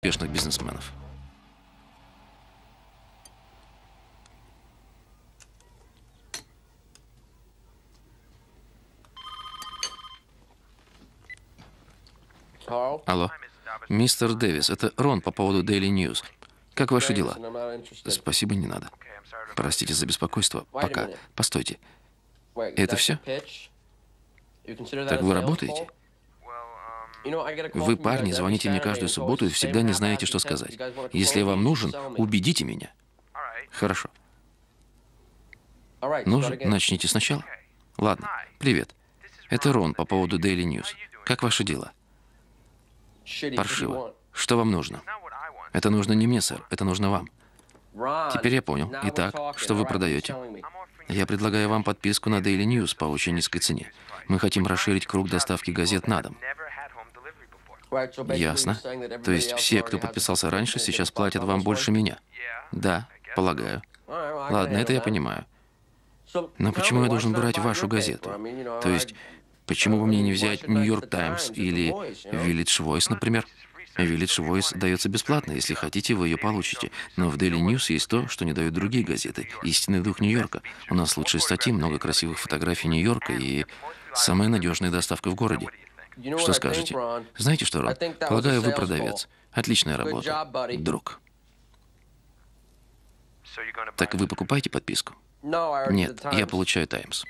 успешных бизнесменов. Алло. Мистер Дэвис, это Рон по поводу Daily News. Как ваши дела? Спасибо, не надо. Простите за беспокойство. Пока. Постойте. Это все? Так вы работаете? Вы, парни, звоните мне каждую субботу и всегда не знаете, что сказать. Если я вам нужен, убедите меня. Хорошо. Ну же, начните сначала. Ладно. Привет. Это Рон по поводу Daily News. Как ваши дела? Паршиво. Что вам нужно? Это нужно не мне, сэр. Это нужно вам. Теперь я понял. Итак, что вы продаете? Я предлагаю вам подписку на Daily News по очень низкой цене. Мы хотим расширить круг доставки газет на дом. Ясно. То есть все, кто подписался раньше, сейчас платят вам больше меня? Да, полагаю. Ладно, это я понимаю. Но почему я должен брать вашу газету? То есть, почему бы мне не взять New York Times или Village Voice, например? Village Voice дается бесплатно, если хотите, вы ее получите. Но в Daily News есть то, что не дают другие газеты. Истинный дух Нью-Йорка. У нас лучшие статьи, много красивых фотографий Нью-Йорка и самая надежная доставка в городе. Что скажете? Знаете что, Рон? Полагаю, вы продавец. Отличная работа, друг. Так вы покупаете подписку? Нет, я получаю Таймс.